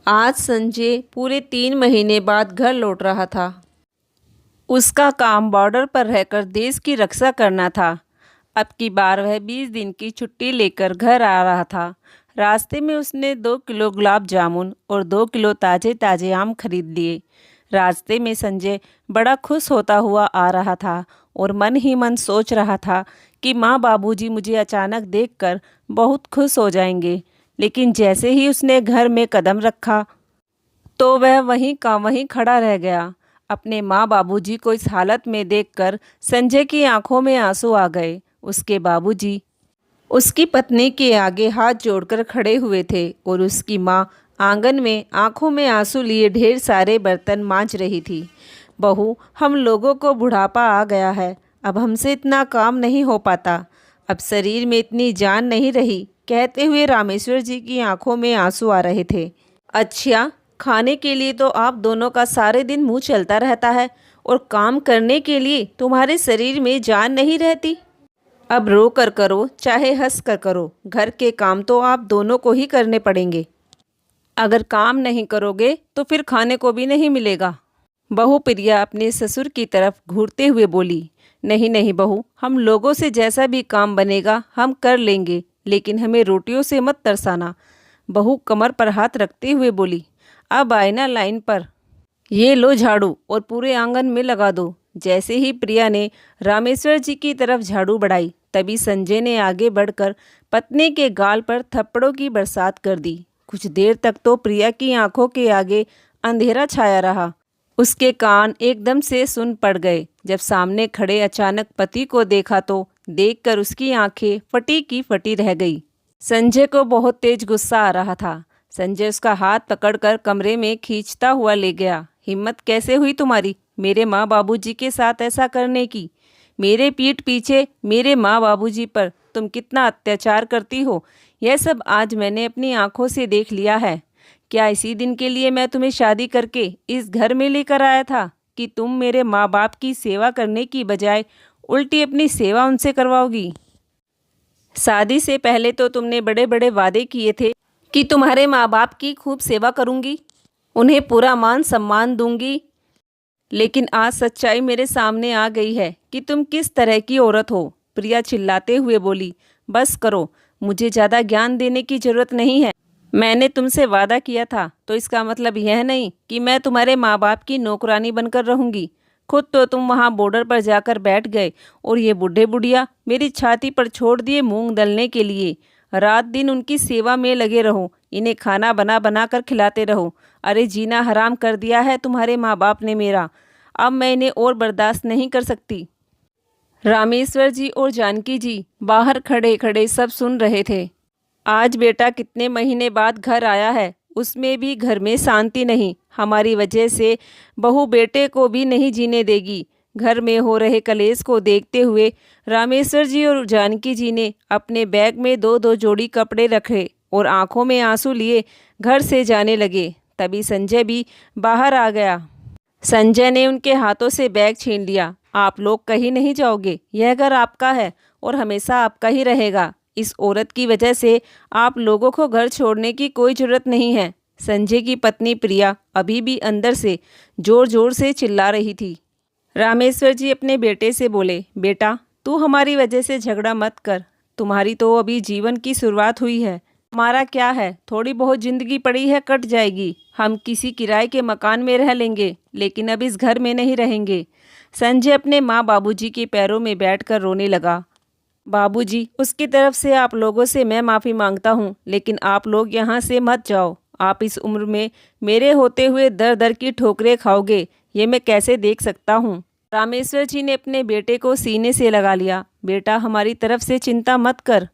आज संजय पूरे 3 महीने बाद घर लौट रहा था। उसका काम बॉर्डर पर रहकर देश की रक्षा करना था। अब की बार वह 20 दिन की छुट्टी लेकर घर आ रहा था। रास्ते में उसने 2 किलो गुलाब जामुन और 2 किलो ताज़े ताज़े आम खरीद लिए। रास्ते में संजय बड़ा खुश होता हुआ आ रहा था और मन ही मन सोच रहा था कि माँ बाबूजी मुझे अचानक देखकर बहुत खुश हो जाएंगे। लेकिन जैसे ही उसने घर में कदम रखा तो वह वहीं का वहीं खड़ा रह गया। अपने माँ बाबूजी को इस हालत में देखकर संजय की आंखों में आंसू आ गए। उसके बाबूजी उसकी पत्नी के आगे हाथ जोड़कर खड़े हुए थे और उसकी माँ आंगन में आंखों में आंसू लिए ढेर सारे बर्तन मांज रही थी। बहू, हम लोगों को बुढ़ापा आ गया है, अब हमसे इतना काम नहीं हो पाता, अब शरीर में इतनी जान नहीं रही, कहते हुए रामेश्वर जी की आंखों में आंसू आ रहे थे। अच्छा, खाने के लिए तो आप दोनों का सारे दिन मुंह चलता रहता है और काम करने के लिए तुम्हारे शरीर में जान नहीं रहती। अब रो कर करो चाहे हंस कर करो, घर के काम तो आप दोनों को ही करने पड़ेंगे। अगर काम नहीं करोगे तो फिर खाने को भी नहीं मिलेगा। बहू प्रिया अपने ससुर की तरफ घूरते हुए बोली, नहीं नहीं बहू, हम लोगों से जैसा भी काम बनेगा हम कर लेंगे, लेकिन हमें रोटियों से मत तरसाना। बहू कमर पर हाथ रखते हुए बोली, अब आए ना लाइन पर, ये लो झाड़ू और पूरे आंगन में लगा दो। जैसे ही प्रिया ने रामेश्वर जी की तरफ झाड़ू बढ़ाई तभी संजय ने आगे बढ़कर पत्नी के गाल पर थप्पड़ों की बरसात कर दी। कुछ देर तक तो प्रिया की आंखों के आगे अंधेरा छाया रहा। उसके कान एकदम से सुन पड़ गए। जब सामने खड़े अचानक पति को देखा तो देखकर उसकी आंखें फटी की फटी रह गई। संजय को बहुत तेज गुस्सा आ रहा था। संजय उसका हाथ पकड़कर कमरे में खींचता हुआ ले गया। हिम्मत कैसे हुई तुम्हारी मेरे माँ बाबूजी के साथ ऐसा करने की? मेरे पीठ पीछे मेरे माँ बाबूजी पर तुम कितना अत्याचार करती हो, यह सब आज मैंने अपनी आंखों से देख लिया है। क्या इसी दिन के लिए मैं तुम्हें शादी करके इस घर में लेकर आया था कि तुम मेरे माँ बाप की सेवा करने की बजाय उल्टी अपनी सेवा उनसे करवाओगी? शादी से पहले तो तुमने बड़े बड़े वादे किए थे कि तुम्हारे माँ बाप की खूब सेवा करूंगी, उन्हें पूरा मान सम्मान दूंगी, लेकिन आज सच्चाई मेरे सामने आ गई है कि तुम किस तरह की औरत हो। प्रिया चिल्लाते हुए बोली, बस करो, मुझे ज़्यादा ज्ञान देने की ज़रूरत नहीं है। मैंने तुमसे वादा किया था तो इसका मतलब यह नहीं कि मैं तुम्हारे माँ बाप की नौकरानी बनकर रहूंगी। खुद तो तुम वहाँ बॉर्डर पर जाकर बैठ गए और ये बूढ़े बुढ़िया मेरी छाती पर छोड़ दिए मूंग दलने के लिए। रात दिन उनकी सेवा में लगे रहो, इन्हें खाना बना बना कर खिलाते रहो। अरे जीना हराम कर दिया है तुम्हारे माँ बाप ने मेरा, अब मैं इन्हें और बर्दाश्त नहीं कर सकती। रामेश्वर जी और जानकी जी बाहर खड़े खड़े सब सुन रहे थे। आज बेटा कितने महीने बाद घर आया है, उसमें भी घर में शांति नहीं। हमारी वजह से बहू बेटे को भी नहीं जीने देगी। घर में हो रहे कलेश को देखते हुए रामेश्वर जी और जानकी जी ने अपने बैग में 2-2 जोड़ी कपड़े रखे और आंखों में आंसू लिए घर से जाने लगे। तभी संजय भी बाहर आ गया। संजय ने उनके हाथों से बैग छीन लिया। आप लोग कहीं नहीं जाओगे, यह घर आपका है और हमेशा आपका ही रहेगा। इस औरत की वजह से आप लोगों को घर छोड़ने की कोई ज़रूरत नहीं है। संजय की पत्नी प्रिया अभी भी अंदर से ज़ोर ज़ोर से चिल्ला रही थी। रामेश्वर जी अपने बेटे से बोले, बेटा तू हमारी वजह से झगड़ा मत कर, तुम्हारी तो अभी जीवन की शुरुआत हुई है। हमारा क्या है, थोड़ी बहुत ज़िंदगी पड़ी है, कट जाएगी। हम किसी किराए के मकान में रह लेंगे, लेकिन अब इस घर में नहीं रहेंगे। संजय अपने माँ बाबूजी के पैरों में बैठकर रोने लगा। बाबूजी, उसकी तरफ से आप लोगों से मैं माफ़ी मांगता हूँ, लेकिन आप लोग यहाँ से मत जाओ। आप इस उम्र में मेरे होते हुए दर दर की ठोकरें खाओगे, ये मैं कैसे देख सकता हूँ। रामेश्वर जी ने अपने बेटे को सीने से लगा लिया। बेटा हमारी तरफ से चिंता मत कर,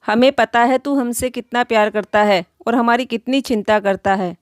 हमें पता है तू हमसे कितना प्यार करता है और हमारी कितनी चिंता करता है।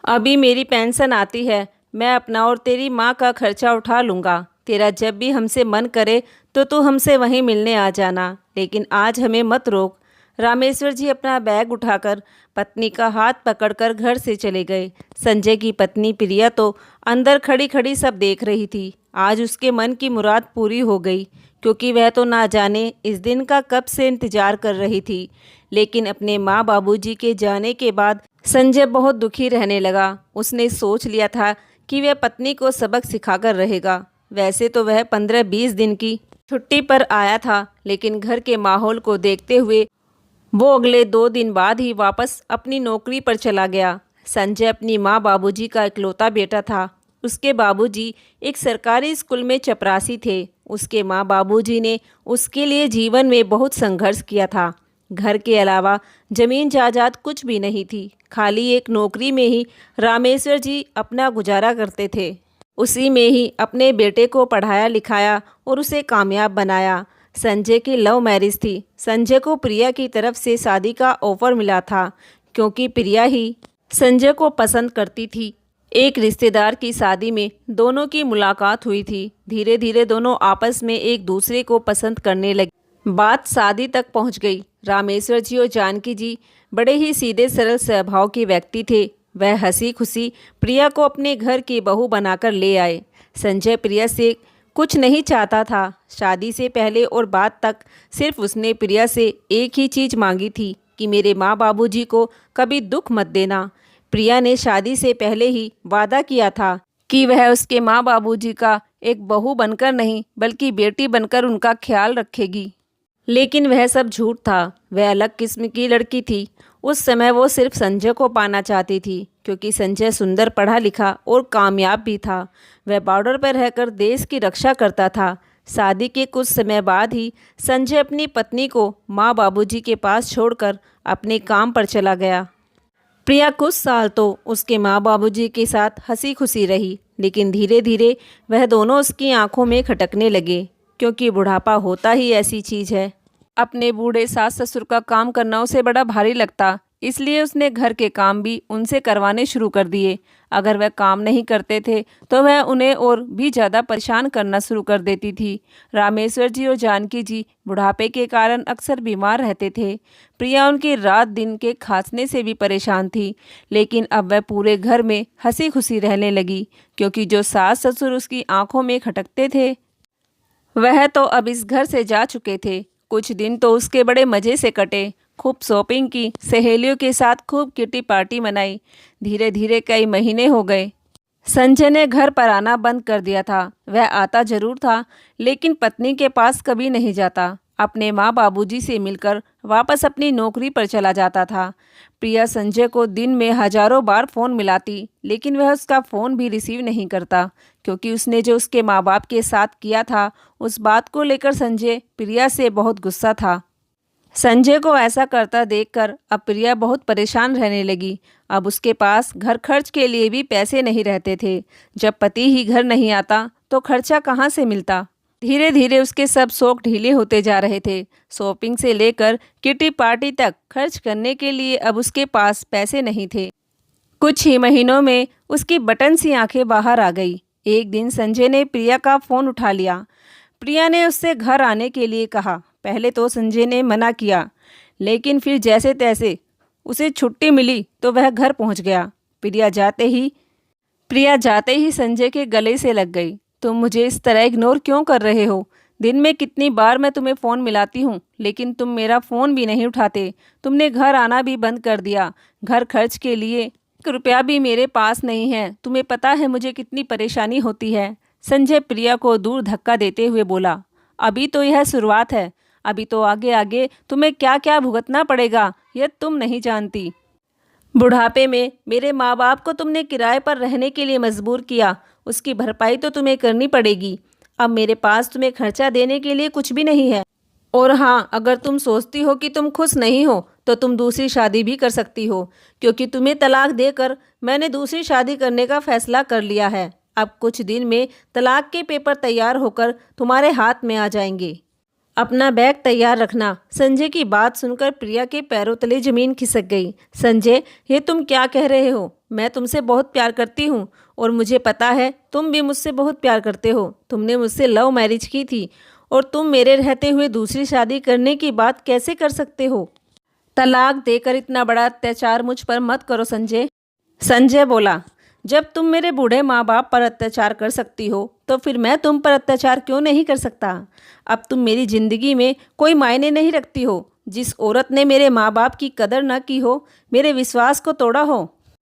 अभी मेरी पेंशन आती है, मैं अपना और तेरी माँ का खर्चा उठा लूँगा। तेरा जब भी हमसे मन करे तो तू हमसे वहीं मिलने आ जाना, लेकिन आज हमें मत रोक। रामेश्वर जी अपना बैग उठाकर पत्नी का हाथ पकड़कर घर से चले गए। संजय की पत्नी प्रिया तो अंदर खड़ी खड़ी सब देख रही थी। आज उसके मन की मुराद पूरी हो गई, क्योंकि वह तो ना जाने इस दिन का कब से इंतजार कर रही थी। लेकिन अपने माँ बाबूजी के जाने के बाद संजय बहुत दुखी रहने लगा। उसने सोच लिया था कि वह पत्नी को सबक सिखाकर रहेगा। वैसे तो वह 15-20 दिन की छुट्टी पर आया था, लेकिन घर के माहौल को देखते हुए वो अगले 2 दिन बाद ही वापस अपनी नौकरी पर चला गया। संजय अपनी माँ बाबूजी का इकलौता बेटा था। उसके बाबूजी एक सरकारी स्कूल में चपरासी थे। उसके माँ बाबूजी ने उसके लिए जीवन में बहुत संघर्ष किया था। घर के अलावा जमीन जायदाद कुछ भी नहीं थी। खाली एक नौकरी में ही रामेश्वर जी अपना गुजारा करते थे। उसी में ही अपने बेटे को पढ़ाया लिखाया और उसे कामयाब बनाया। संजय की लव मैरिज थी। संजय को प्रिया की तरफ से शादी का ऑफर मिला था, क्योंकि प्रिया ही संजय को पसंद करती थी। एक रिश्तेदार की शादी में दोनों की मुलाकात हुई थी। धीरे धीरे दोनों आपस में एक दूसरे को पसंद करने लगे। बात शादी तक पहुंच गई। रामेश्वर जी और जानकी जी बड़े ही सीधे सरल स्वभाव के व्यक्ति थे। वह हंसी खुशी प्रिया को अपने घर की बहू बनाकर ले आए। संजय प्रिया से कुछ नहीं चाहता था। शादी से पहले और बाद तक सिर्फ उसने प्रिया से एक ही चीज़ मांगी थी कि मेरे माँ बाबूजी को कभी दुख मत देना। प्रिया ने शादी से पहले ही वादा किया था कि वह उसके माँ बाबूजी का एक बहू बनकर नहीं बल्कि बेटी बनकर उनका ख्याल रखेगी। लेकिन वह सब झूठ था। वह अलग किस्म की लड़की थी। उस समय वो सिर्फ संजय को पाना चाहती थी, क्योंकि संजय सुंदर, पढ़ा लिखा और कामयाब भी था। वह बॉर्डर पर रहकर देश की रक्षा करता था। शादी के कुछ समय बाद ही संजय अपनी पत्नी को माँ बाबूजी के पास छोड़कर अपने काम पर चला गया। प्रिया कुछ साल तो उसके माँ बाबूजी के साथ हंसी खुशी रही, लेकिन धीरे धीरे वह दोनों उसकी आंखों में खटकने लगे, क्योंकि बुढ़ापा होता ही ऐसी चीज़ है। अपने बूढ़े सास ससुर का काम करना उसे बड़ा भारी लगता, इसलिए उसने घर के काम भी उनसे करवाने शुरू कर दिए। अगर वह काम नहीं करते थे तो वह उन्हें और भी ज़्यादा परेशान करना शुरू कर देती थी। रामेश्वर जी और जानकी जी बुढ़ापे के कारण अक्सर बीमार रहते थे। प्रिया उनके रात दिन के खांसने से भी परेशान थी, लेकिन अब वह पूरे घर में हंसी खुशी रहने लगी, क्योंकि जो सास ससुर उसकी आंखों में खटकते थे वह तो अब इस घर से जा चुके थे। कुछ दिन तो उसके बड़े मज़े से कटे। खूब शॉपिंग की, सहेलियों के साथ खूब किटी पार्टी मनाई। धीरे धीरे कई महीने हो गए। संजय ने घर पर आना बंद कर दिया था। वह आता जरूर था, लेकिन पत्नी के पास कभी नहीं जाता। अपने माँ बाबूजी से मिलकर वापस अपनी नौकरी पर चला जाता था। प्रिया संजय को दिन में हजारों बार फ़ोन मिलाती, लेकिन वह उसका फ़ोन भी रिसीव नहीं करता, क्योंकि उसने जो उसके माँ बाप के साथ किया था उस बात को लेकर संजय प्रिया से बहुत गुस्सा था। संजय को ऐसा करता देखकर अब प्रिया बहुत परेशान रहने लगी। अब उसके पास घर खर्च के लिए भी पैसे नहीं रहते थे। जब पति ही घर नहीं आता तो खर्चा कहाँ से मिलता। धीरे धीरे उसके सब शौक ढीले होते जा रहे थे। शॉपिंग से लेकर किटी पार्टी तक खर्च करने के लिए अब उसके पास पैसे नहीं थे। कुछ ही महीनों में उसकी बटन सी आंखें बाहर आ गई। एक दिन संजय ने प्रिया का फ़ोन उठा लिया। प्रिया ने उससे घर आने के लिए कहा। पहले तो संजय ने मना किया, लेकिन फिर जैसे तैसे उसे छुट्टी मिली तो वह घर पहुंच गया। प्रिया जाते ही संजय के गले से लग गई। तुम मुझे इस तरह इग्नोर क्यों कर रहे हो? दिन में कितनी बार मैं तुम्हें फ़ोन मिलाती हूँ, लेकिन तुम मेरा फ़ोन भी नहीं उठाते। तुमने घर आना भी बंद कर दिया। घर खर्च के लिए 1 रुपया भी मेरे पास नहीं है। तुम्हें पता है मुझे कितनी परेशानी होती है। संजय प्रिया को दूर धक्का देते हुए बोला, अभी तो यह शुरुआत है। अभी तो आगे आगे तुम्हें क्या क्या भुगतना पड़ेगा यह तुम नहीं जानती। बुढ़ापे में मेरे माँ बाप को तुमने किराए पर रहने के लिए मजबूर किया, उसकी भरपाई तो तुम्हें करनी पड़ेगी। अब मेरे पास तुम्हें खर्चा देने के लिए कुछ भी नहीं है। और हाँ, अगर तुम सोचती हो कि तुम खुश नहीं हो तो तुम दूसरी शादी भी कर सकती हो, क्योंकि तुम्हें तलाक देकर मैंने दूसरी शादी करने का फैसला कर लिया है। अब कुछ दिन में तलाक के पेपर तैयार होकर तुम्हारे हाथ में आ जाएंगे। अपना बैग तैयार रखना। संजय की बात सुनकर प्रिया के पैरों तले जमीन खिसक गई। संजय, ये तुम क्या कह रहे हो? मैं तुमसे बहुत प्यार करती हूँ और मुझे पता है तुम भी मुझसे बहुत प्यार करते हो। तुमने मुझसे लव मैरिज की थी और तुम मेरे रहते हुए दूसरी शादी करने की बात कैसे कर सकते हो? तलाक देकर इतना बड़ा अत्याचार मुझ पर मत करो संजय। संजय बोला, जब तुम मेरे बूढ़े माँ बाप पर अत्याचार कर सकती हो तो फिर मैं तुम पर अत्याचार क्यों नहीं कर सकता? अब तुम मेरी ज़िंदगी में कोई मायने नहीं रखती हो। जिस औरत ने मेरे माँ बाप की कदर न की हो, मेरे विश्वास को तोड़ा हो,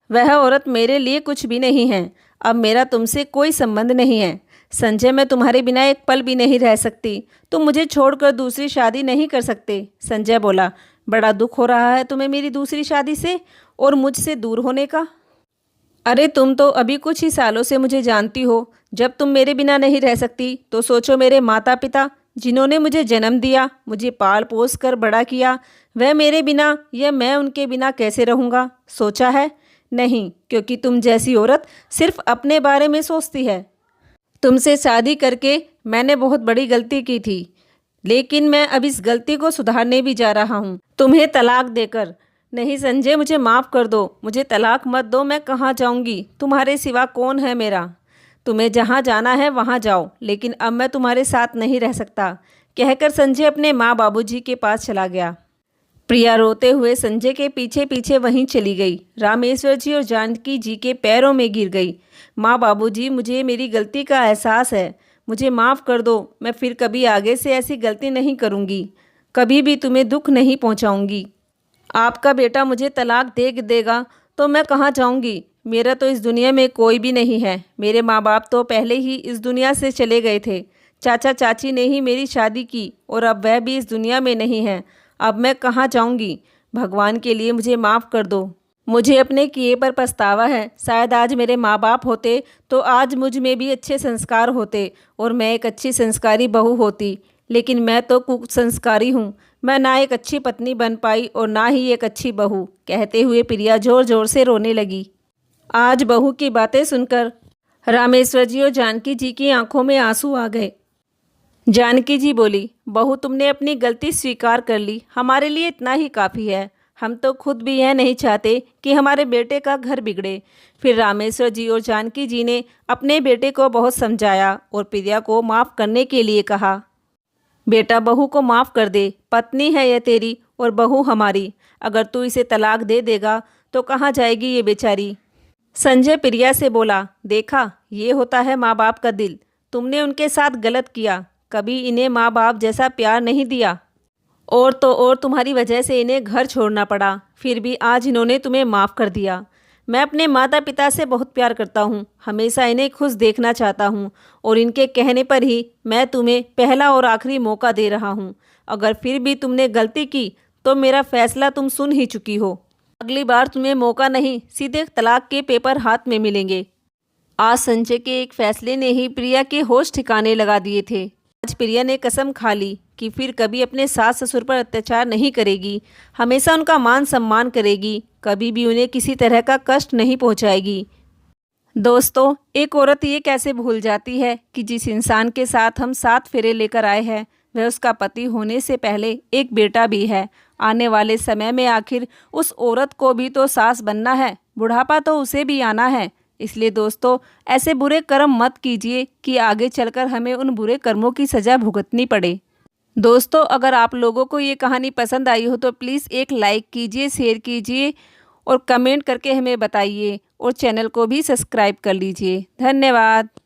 वह औरत मेरे लिए कुछ भी नहीं है। अब मेरा तुमसे कोई संबंध नहीं है। संजय, मैं तुम्हारे बिना एक पल भी नहीं रह सकती। तुम मुझे छोड़कर दूसरी शादी नहीं कर सकते। संजय बोला, बड़ा दुख हो रहा है तुम्हें मेरी दूसरी शादी से और मुझसे दूर होने का। अरे तुम तो अभी कुछ ही सालों से मुझे जानती हो। जब तुम मेरे बिना नहीं रह सकती तो सोचो मेरे माता पिता, जिन्होंने मुझे जन्म दिया, मुझे पाल पोस कर बड़ा किया, वह मेरे बिना या मैं उनके बिना कैसे रहूँगा? सोचा है? नहीं, क्योंकि तुम जैसी औरत सिर्फ अपने बारे में सोचती है। तुमसे शादी करके मैंने बहुत बड़ी गलती की थी, लेकिन मैं अब इस गलती को सुधारने भी जा रहा हूँ, तुम्हें तलाक देकर। नहीं संजय, मुझे माफ़ कर दो, मुझे तलाक मत दो। मैं कहाँ जाऊँगी? तुम्हारे सिवा कौन है मेरा? तुम्हें जहाँ जाना है वहाँ जाओ, लेकिन अब मैं तुम्हारे साथ नहीं रह सकता, कहकर संजय अपने माँ बाबूजी के पास चला गया। प्रिया रोते हुए संजय के पीछे पीछे वहीं चली गई। रामेश्वर जी और जानकी जी के पैरों में गिर गई। माँ बाबूजी, मुझे मेरी गलती का एहसास है, मुझे माफ़ कर दो। मैं फिर कभी आगे से ऐसी गलती नहीं करूँगी, कभी भी तुम्हें दुख नहीं पहुँचाऊँगी। आपका बेटा मुझे तलाक दे देगा तो मैं कहाँ जाऊँगी? मेरा तो इस दुनिया में कोई भी नहीं है। मेरे माँ बाप तो पहले ही इस दुनिया से चले गए थे। चाचा चाची ने ही मेरी शादी की और अब वह भी इस दुनिया में नहीं है। अब मैं कहाँ जाऊँगी? भगवान के लिए मुझे माफ़ कर दो। मुझे अपने किए पर पछतावा है। शायद आज मेरे माँ बाप होते तो आज मुझ में भी अच्छे संस्कार होते और मैं एक अच्छी संस्कारी बहू होती, लेकिन मैं तो कुसंस्कारी हूँ। मैं ना एक अच्छी पत्नी बन पाई और ना ही एक अच्छी बहू। कहते हुए प्रिया ज़ोर ज़ोर से रोने लगी। आज बहू की बातें सुनकर रामेश्वर जी और जानकी जी की आंखों में आंसू आ गए। जानकी जी बोली, बहू तुमने अपनी गलती स्वीकार कर ली, हमारे लिए इतना ही काफ़ी है। हम तो खुद भी यह नहीं चाहते कि हमारे बेटे का घर बिगड़े। फिर रामेश्वर जी और जानकी जी ने अपने बेटे को बहुत समझाया और प्रिया को माफ़ करने के लिए कहा। बेटा, बहू को माफ़ कर दे। पत्नी है यह तेरी और बहू हमारी। अगर तू इसे तलाक दे देगा तो कहाँ जाएगी ये बेचारी? संजय प्रिया से बोला, देखा, ये होता है माँ बाप का दिल। तुमने उनके साथ गलत किया, कभी इन्हें माँ बाप जैसा प्यार नहीं दिया, और तो और तुम्हारी वजह से इन्हें घर छोड़ना पड़ा। फिर भी आज इन्होंने तुम्हें माफ़ कर दिया। मैं अपने माता पिता से बहुत प्यार करता हूँ, हमेशा इन्हें खुश देखना चाहता हूँ और इनके कहने पर ही मैं तुम्हें पहला और आखिरी मौका दे रहा हूँ। अगर फिर भी तुमने गलती की तो मेरा फैसला तुम सुन ही चुकी हो। अगली बार तुम्हें मौका नहीं, सीधे तलाक के पेपर हाथ में मिलेंगे। आज संजय के एक फैसले ने ही प्रिया के होश ठिकाने लगा दिए थे। आज प्रिया ने कसम खा ली कि फिर कभी अपने सास ससुर पर अत्याचार नहीं करेगी, हमेशा उनका मान सम्मान करेगी, कभी भी उन्हें किसी तरह का कष्ट नहीं पहुंचाएगी। दोस्तों, एक औरत ये कैसे भूल जाती है कि जिस इंसान के साथ हम 7 फेरे लेकर आए हैं वह उसका पति होने से पहले एक बेटा भी है। आने वाले समय में आखिर उस औरत को भी तो सास बनना है, बुढ़ापा तो उसे भी आना है। इसलिए दोस्तों, ऐसे बुरे कर्म मत कीजिए कि आगे चलकर हमें उन बुरे कर्मों की सज़ा भुगतनी पड़े। दोस्तों, अगर आप लोगों को ये कहानी पसंद आई हो तो प्लीज़ एक लाइक कीजिए, शेयर कीजिए और कमेंट करके हमें बताइए और चैनल को भी सब्सक्राइब कर लीजिए। धन्यवाद।